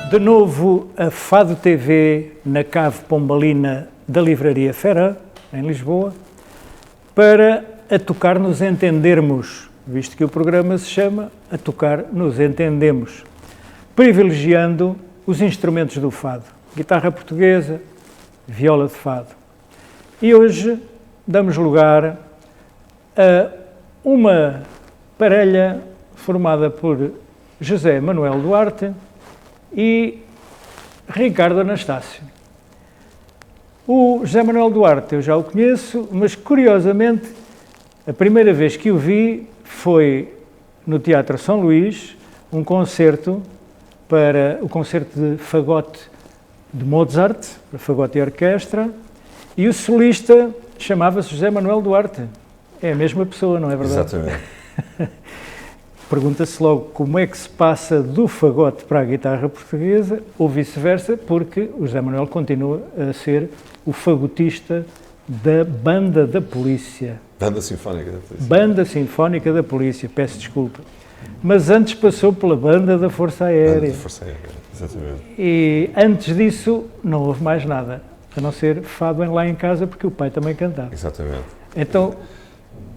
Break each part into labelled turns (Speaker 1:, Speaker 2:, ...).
Speaker 1: De novo a Fado TV na cave pombalina da Livraria Fera, em Lisboa, para A Tocar Nos Entendermos, visto que o programa se chama A Tocar Nos Entendemos, privilegiando os instrumentos do fado, guitarra portuguesa, viola de fado. E hoje damos lugar a uma parelha formada por José Manuel Duarte e Ricardo Anastácio. O José Manuel Duarte eu já o conheço, mas curiosamente a primeira vez que o vi foi no Teatro São Luís, um concerto para o concerto de fagote de Mozart, para fagote e orquestra, e o solista chamava-se José Manuel Duarte. É a mesma pessoa, não é verdade?
Speaker 2: Exatamente.
Speaker 1: Pergunta-se logo como é que se passa do fagote para a guitarra portuguesa ou vice-versa, porque o José Manuel continua a ser o fagotista da Banda da Polícia.
Speaker 2: Banda Sinfónica da Polícia.
Speaker 1: Banda Sinfónica da Polícia, peço desculpa. Mas antes passou pela Banda da Força Aérea.
Speaker 2: Banda da Força Aérea, exatamente.
Speaker 1: E antes disso não houve mais nada, a não ser fado lá em casa, porque o pai também cantava.
Speaker 2: Exatamente.
Speaker 1: Então,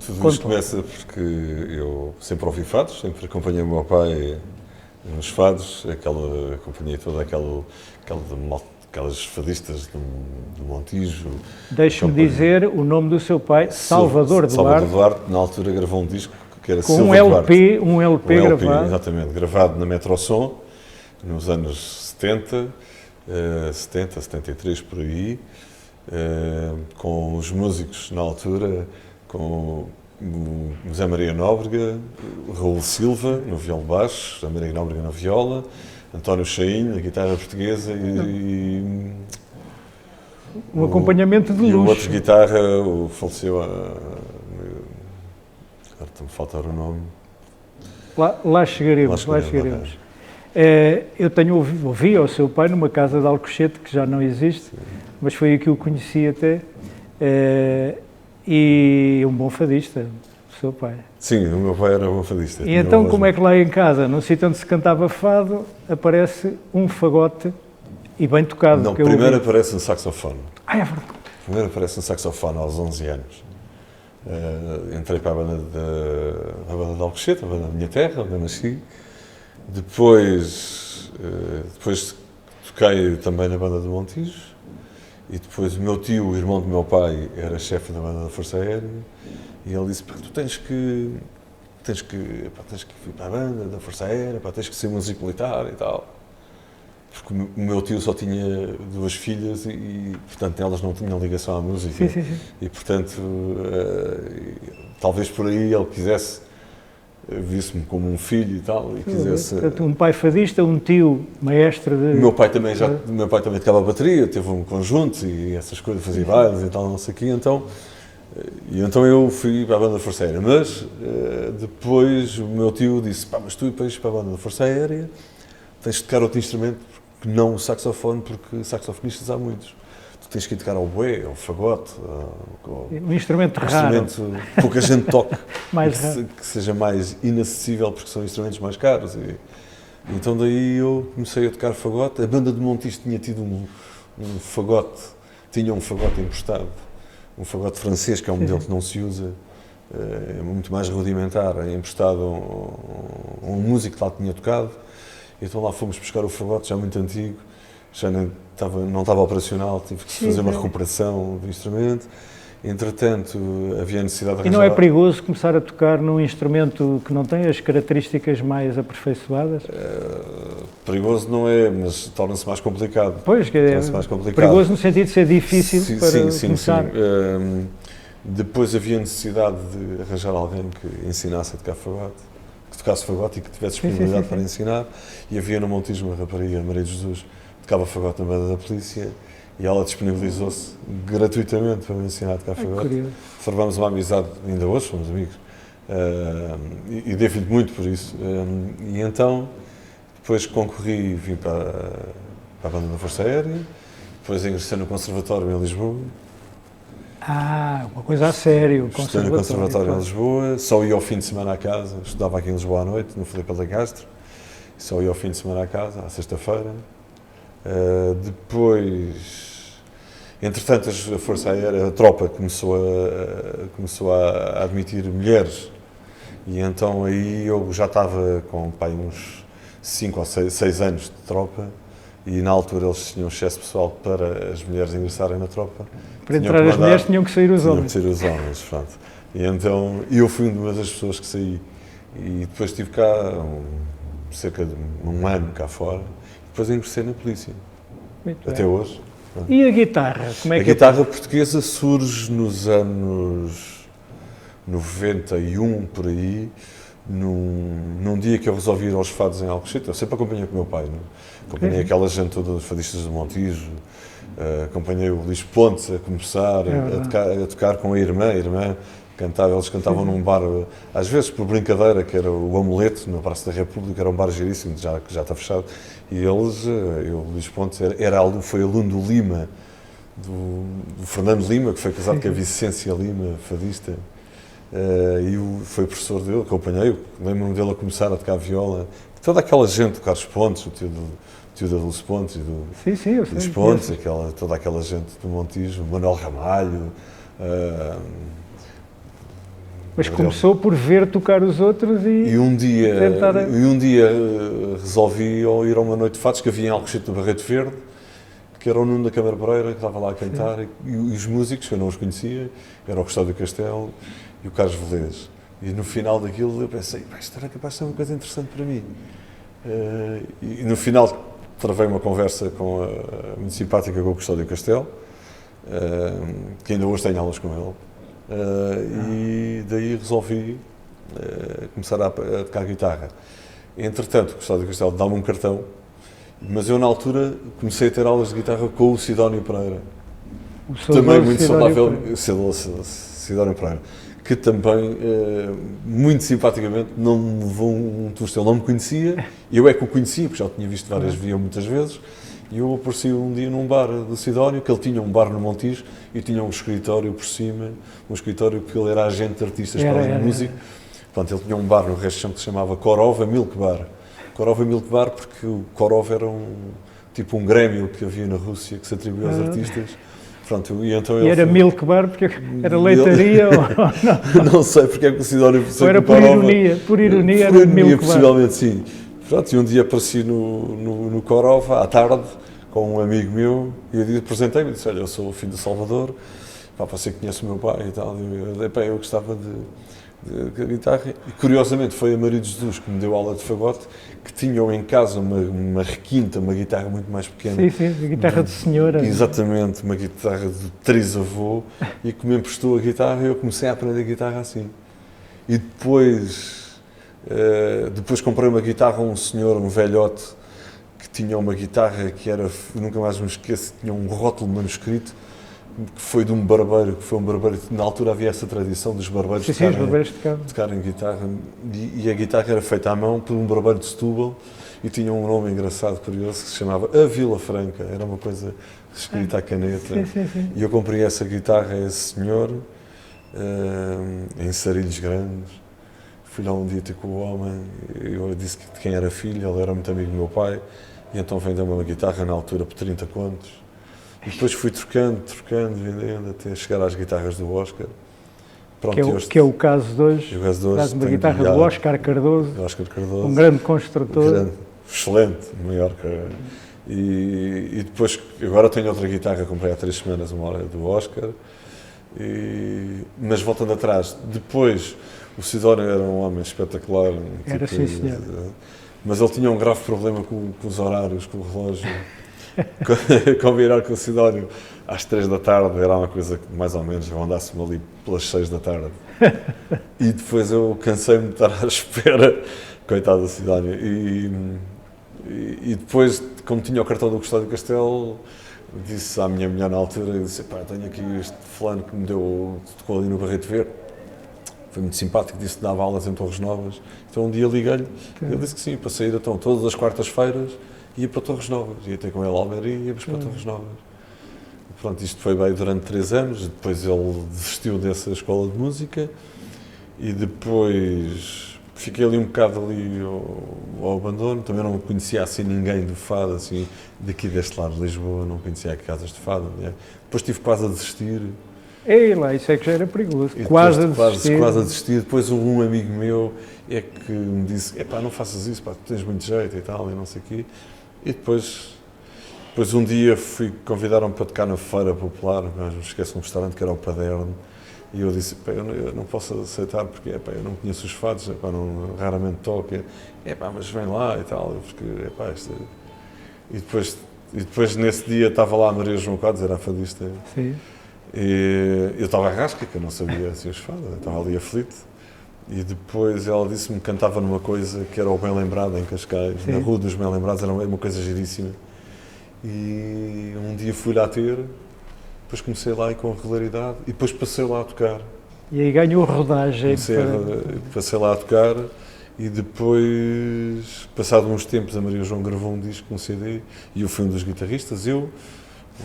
Speaker 2: tudo isto começa porque eu sempre ouvi fados, sempre acompanhei o meu pai nos fados, acompanhei toda aquelas fadistas do Montijo.
Speaker 1: Deixe-me dizer o nome do seu pai, Salvador Duarte.
Speaker 2: Salvador Duarte, na altura gravou um disco que era
Speaker 1: com
Speaker 2: Silva
Speaker 1: LP,
Speaker 2: Duarte.
Speaker 1: um LP gravado.
Speaker 2: Exatamente, gravado na Metrosom, nos anos 70, 73 por aí, com os músicos na altura, com o José Maria Nóbrega, Raul Silva no violão baixo, José Maria Nóbrega na viola, António Chainho na guitarra portuguesa e
Speaker 1: um acompanhamento de luxo.
Speaker 2: E o outro guitarra faleceu agora está-me a faltar o nome.
Speaker 1: Lá chegaremos. Eu ouvi ao seu pai numa casa de Alcochete, que já não existe, sim, mas foi aí que o conheci até. E um bom fadista, o seu pai.
Speaker 2: Sim, o meu pai era um bom fadista.
Speaker 1: E então como é que lá em casa, num sítio onde se cantava fado, aparece um fagote e bem tocado?
Speaker 2: Não, primeiro aparece um saxofone.
Speaker 1: É verdade.
Speaker 2: Primeiro aparece um saxofone aos 11 anos. Entrei para a banda de Alcochete, a banda da minha terra, onde eu nasci. Depois toquei também na banda do Montijo. E depois o meu tio, o irmão do meu pai, era chefe da Banda da Força Aérea, e ele disse: tu tens que ir para a Banda da Força Aérea, tens que ser músico militar e tal. Porque o meu tio só tinha 2 filhas e portanto, elas não tinham ligação à música.
Speaker 1: Sim.
Speaker 2: E, portanto, talvez por aí ele quisesse, visse-me como um filho e tal, e quisesse...
Speaker 1: Portanto, um pai fadista, um tio maestro de...
Speaker 2: O meu pai também tocava a bateria, teve um conjunto e essas coisas, fazia bailes e tal, não sei o quê, então eu fui para a Banda da Força Aérea, mas depois o meu tio disse: mas tu para ir para a Banda da Força Aérea tens de tocar outro instrumento, porque não o saxofone, porque saxofonistas há muitos. Tens que ir tocar ao bué, ao fagote,
Speaker 1: um instrumento raro.
Speaker 2: Pouca gente toca,
Speaker 1: que
Speaker 2: seja mais inacessível, porque são instrumentos mais caros. E então daí eu comecei a tocar fagote. A banda de Montijo tinha tido um fagote, tinha um fagote emprestado, um fagote francês, que é um modelo que não se usa, é muito mais rudimentar, é emprestado a um músico que lá tinha tocado. Então lá fomos buscar o fagote, já muito antigo, já não estava operacional, tive que fazer uma recuperação do instrumento. Entretanto, havia necessidade de arranjar...
Speaker 1: E não é perigoso começar a tocar num instrumento que não tem as características mais aperfeiçoadas?
Speaker 2: Perigoso não é, mas torna-se mais complicado.
Speaker 1: Pois, que é perigoso no sentido de ser difícil começar.
Speaker 2: Sim. Depois havia necessidade de arranjar alguém que ensinasse a tocar fagote, que tocasse fagote e que tivesse disponibilidade para ensinar. E havia no Montijo uma rapariga, Maria de Jesus, tocava fagote na Banda da Polícia, e ela disponibilizou-se gratuitamente para me ensinar a tocar fagote. Formámos uma amizade, ainda hoje somos amigos, e devo-lhe muito por isso. E então, depois concorri e vim para a Banda da Força Aérea, depois ingressei no Conservatório em Lisboa.
Speaker 1: Uma coisa a sério.
Speaker 2: Estudei no Conservatório em Lisboa, só ia ao fim de semana à casa, estudava aqui em Lisboa à noite, no Filipe Alacastre, só ia ao fim de semana à casa, à sexta-feira. Depois, entretanto, a Força Aérea, a tropa começou a admitir mulheres, e então aí eu já estava com uns 5 ou 6 anos de tropa, e na altura eles tinham excesso pessoal para as mulheres ingressarem na tropa.
Speaker 1: Para entrar as mulheres tinham que sair os homens.
Speaker 2: Tinham que sair os homens, pronto. E então eu fui uma das pessoas que saí, e depois estive cá cerca de um ano cá fora, e depois ingressei na polícia, até hoje. Pronto.
Speaker 1: E a guitarra? Como é
Speaker 2: a guitarra portuguesa surge nos anos 91, por aí, num dia que eu resolvi ir aos fados em Alcochete. Eu sempre acompanhei com o meu pai, não? Acompanhei aquela gente toda dos fadistas do Montijo, acompanhei o Luís Pontes a começar a tocar com a irmã cantava, eles cantavam num bar, às vezes por brincadeira, que era o Amuleto, na Praça da República, era um bar giríssimo, que já está fechado, e eles, o Luís Pontes foi aluno do Lima, do Fernando Lima, que foi casado com a Vicência Lima, fadista, e foi professor dele, acompanhei, lembro-me dele a começar a tocar viola, toda aquela gente, o Carlos Pontes, o tio da Dulce Pontes, e do Luís Pontes, toda aquela gente do Montijo, Manuel Ramalho.
Speaker 1: Mas começou por ver tocar os outros
Speaker 2: e um dia resolvi ir a uma noite de fados que havia em Alcochete do Barreto Verde, que era o Nuno da Câmara Pereira, que estava lá a cantar, e os músicos, que eu não os conhecia, era o Custódio Castelo e o Carlos Velez. E no final daquilo eu pensei, isto era capaz de ser uma coisa interessante para mim. E no final travei uma conversa muito simpática com o Custódio Castelo, que ainda hoje tenho aulas com ele. E daí resolvi começar a tocar guitarra. Entretanto, o Custódio Castelo dá-me um cartão, mas eu na altura comecei a ter aulas de guitarra com o Sidónio Pereira, também muito saudável, Sidónio Pereira, que também, muito simpaticamente, não me levou um tusto. Ele não me conhecia, eu é que o conhecia, porque já o tinha visto muitas vezes. E eu apareci um dia num bar do Sidónio, que ele tinha um bar no Montijo e tinha um escritório por cima, porque ele era agente de artistas para além de músico. Portanto, ele tinha um bar no resto de chão que se chamava Korova Milk Bar. Korova Milk Bar porque o Korov era um grêmio que havia na Rússia que se atribuía aos artistas. Pronto, e então
Speaker 1: era Milk Bar porque era leitaria ou não?
Speaker 2: Não sei porque é que o Sidónio...
Speaker 1: Ou era por ironia era Milk Bar.
Speaker 2: Possivelmente sim. Pronto, e um dia apareci no Korova, à tarde, com um amigo meu, e eu apresentei-me e disse, olha, eu sou o filho do Salvador, você conhece o meu pai e tal, eu gostava de guitarra. E curiosamente foi a Maria de Jesus que me deu aula de fagote, que tinham em casa uma requinta, uma guitarra muito mais pequena.
Speaker 1: Sim, a guitarra de senhora.
Speaker 2: Exatamente, uma guitarra de trisavô, e que me emprestou a guitarra, e eu comecei a aprender guitarra assim. E depois comprei uma guitarra a um senhor, um velhote, que tinha uma guitarra que era, nunca mais me esqueço, tinha um rótulo manuscrito, que foi de um barbeiro, na altura havia essa tradição dos barbeiros tocarem guitarra, e a guitarra era feita à mão por um barbeiro de Setúbal, e tinha um nome engraçado, curioso, que se chamava A Vila Franca, era uma coisa escrita à caneta. E eu comprei essa guitarra a esse senhor, em Sarilhos Grandes. Fui lá um dia ter com o homem, eu disse de quem era filho, ele era muito amigo do meu pai, e então vendeu-me uma guitarra na altura por 30 contos. E depois fui trocando, vendendo, até chegar às guitarras do Oscar. Pronto,
Speaker 1: que é o caso de hoje. Traz uma guitarra do Oscar Cardoso, um grande construtor.
Speaker 2: Excelente, maior que... E depois, agora tenho outra guitarra, comprei há 3 semanas, uma hora do Oscar. Mas voltando atrás, depois... O Sidónio era um homem espetacular.
Speaker 1: Era sim, senhor.
Speaker 2: Mas ele tinha um grave problema com os horários, com o relógio. Combinar com o Sidónio às 3 da tarde era uma coisa que mais ou menos rondasse-me ali pelas 6 da tarde. E depois eu cansei-me de estar à espera, coitado do Sidónio. E depois, como tinha o cartão do Custódio Castelo, disse à minha mulher na altura, disse, tenho aqui este fulano que me tocou ali no Barreto Verde. Foi muito simpático, disse que dava aulas em Torres Novas. Então um dia liguei-lhe, ele disse que sim, para sair então todas as quartas-feiras, ia para Torres Novas, ia ter com ele a Almeria e íamos para Torres Novas. E pronto, isto foi bem durante 3 anos, depois ele desistiu dessa escola de música e depois fiquei ali um bocado ali ao abandono, também não conhecia assim ninguém do fado, assim, daqui deste lado de Lisboa, não conhecia aqui casas de fado, né? Depois tive quase a desistir.
Speaker 1: Ei lá, isso é que já era perigoso, quase a desistir.
Speaker 2: Quase a desistir, depois um amigo meu é que me disse, epá, não faças isso, pá, tu tens muito jeito e tal, e não sei o quê, e depois um dia convidaram-me para tocar na Feira Popular, mas me esqueço um restaurante que era o Paderno, e eu disse, pá, eu não posso aceitar porque epá, eu não conheço os fados, epá, raramente toco, epá, mas vem lá e tal, porque epá, isto é... e depois nesse dia estava lá a Maria João Quadros, era a fadista.
Speaker 1: Sim.
Speaker 2: E eu estava à rasca, que eu não sabia assim os fados, estava ali aflito. E depois ela disse-me que cantava numa coisa que era o Bem Lembrado, em Cascais,
Speaker 1: Sim.
Speaker 2: na Rua dos Bem Lembrados, era uma coisa giríssima. E um dia fui lá ter, depois comecei lá e com regularidade, e depois passei lá a tocar.
Speaker 1: E aí ganhou rodagem.
Speaker 2: Passei lá a tocar, e depois, passado uns tempos, a Maria João gravou um disco, um CD, e eu fui um dos guitarristas,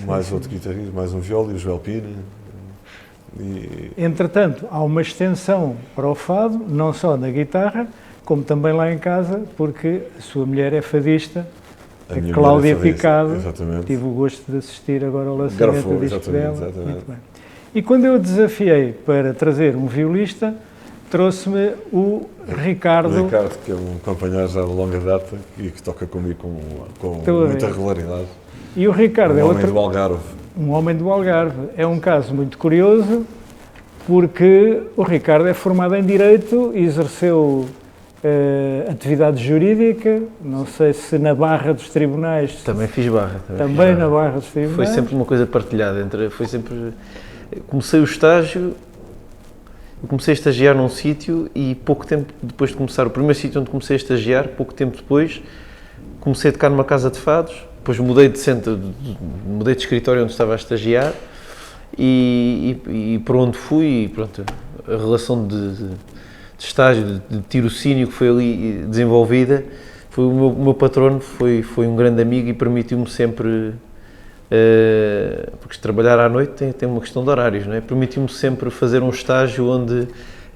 Speaker 2: mais outro guitarrista, mais um viola e o Joel Pina.
Speaker 1: Entretanto, há uma extensão para o fado, não só na guitarra, como também lá em casa, porque a sua mulher é fadista, a Cláudia Picado.
Speaker 2: Exatamente.
Speaker 1: Tive o gosto de assistir agora ao lançamento do disco dela.
Speaker 2: Exatamente.
Speaker 1: Muito bem. E quando eu desafiei para trazer um violista, trouxe-me o Ricardo.
Speaker 2: O Ricardo, que é um companheiro já de longa data e que toca comigo com muita regularidade.
Speaker 1: E o Ricardo
Speaker 2: um homem do Algarve.
Speaker 1: Um homem do Algarve. É um caso muito curioso, porque o Ricardo é formado em Direito e exerceu atividade jurídica, não sei se na barra dos tribunais...
Speaker 3: Também fiz barra.
Speaker 1: Também na barra dos tribunais.
Speaker 3: Foi sempre uma coisa partilhada, foi sempre... Comecei o estágio, comecei a estagiar num sítio e pouco tempo depois de começar, o primeiro sítio onde comecei a estagiar, pouco tempo depois, comecei a tocar numa casa de fados, depois mudei de centro, mudei de escritório onde estava a estagiar e para onde fui, e pronto, a relação de estágio, de tirocínio que foi ali desenvolvida, foi o meu patrono, foi um grande amigo e permitiu-me sempre, porque trabalhar à noite tem uma questão de horários, não é? Permitiu-me sempre fazer um estágio onde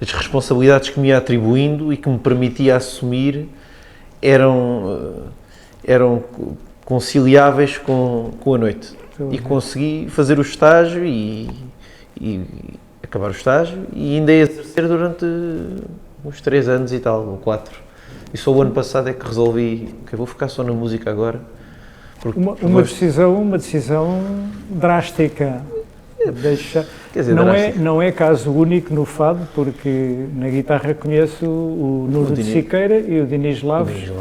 Speaker 3: as responsabilidades que me ia atribuindo e que me permitia assumir eram conciliáveis com a noite. E consegui fazer o estágio e acabar o estágio e ainda ia exercer durante uns 3 anos e tal, ou 4. E só o ano passado é que resolvi que vou ficar só na música agora.
Speaker 1: Uma decisão drástica.
Speaker 3: Quer dizer,
Speaker 1: não é caso único no fado, porque na guitarra conheço o Nuno de Siqueira e o Diniz Laves.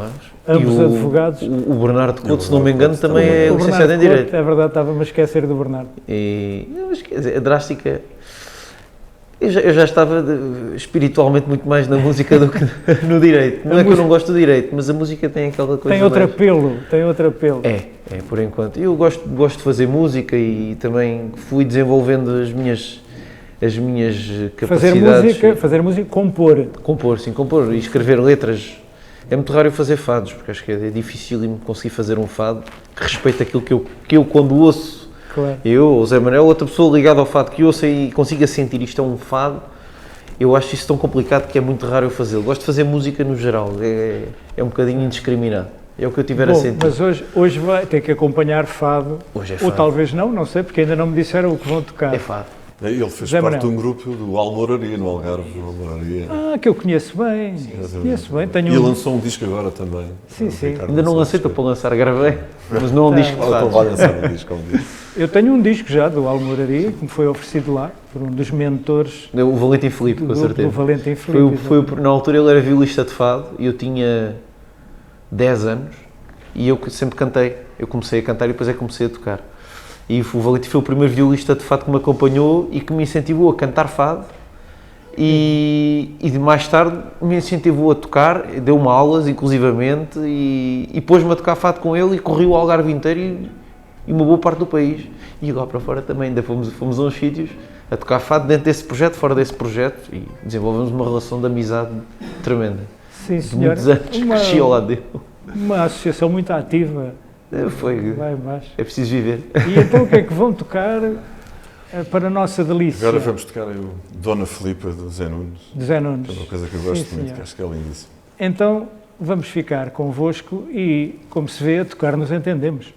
Speaker 1: Ambos advogados.
Speaker 3: O Bernardo Couto, se não me engano, também é licenciado em Direito.
Speaker 1: É verdade, estava-me a esquecer do Bernardo.
Speaker 3: Mas quer dizer, a drástica... Eu já estava espiritualmente muito mais na música do que no Direito. Não é que eu não gosto do Direito, mas a música tem aquela coisa...
Speaker 1: Tem outro apelo.
Speaker 3: É, por enquanto. Eu gosto de fazer música e também fui desenvolvendo as minhas capacidades.
Speaker 1: Fazer música, compor.
Speaker 3: Compor e escrever letras. É muito raro eu fazer fados, porque acho que é difícil conseguir fazer um fado que respeite aquilo que eu quando ouço.
Speaker 1: Claro.
Speaker 3: Eu, o Zé Manuel, outra pessoa ligada ao fado que ouça e consiga sentir isto é um fado, eu acho isso tão complicado que é muito raro eu fazê-lo. Gosto de fazer música no geral, é um bocadinho indiscriminado. É o que eu tiver a sentir.
Speaker 1: Mas hoje vai ter que acompanhar fado.
Speaker 3: Hoje é fado.
Speaker 1: Ou talvez não sei, porque ainda não me disseram o que vão tocar.
Speaker 3: É fado.
Speaker 2: Ele fez parte de um grupo do Almoraria, no Algarve.
Speaker 1: Que eu conheço bem.
Speaker 2: E lançou um disco agora também.
Speaker 1: Sim.
Speaker 3: Ainda não lancei, estou para lançar, gravei, mas não é um disco de fados.
Speaker 2: Vai lançar um disco.
Speaker 1: Eu tenho um disco já do Almoraria, que me foi oferecido lá, por um dos mentores.
Speaker 3: O Valentim Filipe, com certeza.
Speaker 1: O Valentim Filipe.
Speaker 3: Na altura ele era violista de fado e eu tinha 10 anos e eu sempre cantei. Eu comecei a cantar e depois comecei a tocar. E o Valentim foi o primeiro violista de fado que me acompanhou e que me incentivou a cantar fado e mais tarde me incentivou a tocar, deu-me aulas inclusivamente e pôs-me a tocar fado com ele e corri o Algarve inteiro e uma boa parte do país. E lá para fora também, ainda fomos a uns sítios a tocar fado dentro desse projeto, fora desse projeto e desenvolvemos uma relação de amizade tremenda.
Speaker 1: Sim, senhor.
Speaker 3: Muitos anos cresci ao lado dele.
Speaker 1: Uma associação muito ativa.
Speaker 3: Foi.
Speaker 1: Vai embaixo.
Speaker 3: É preciso viver.
Speaker 1: E então o que é que vão tocar? para a nossa delícia.
Speaker 2: Agora vamos tocar o Dona Filipa do Zé Nunes.
Speaker 1: De Zé Nunes.
Speaker 2: Que é uma coisa que eu gosto
Speaker 1: Sim,
Speaker 2: muito,
Speaker 1: senhor.
Speaker 2: que acho que é lindíssimo.
Speaker 1: Então, vamos ficar convosco e, como se vê, a tocar nos entendemos.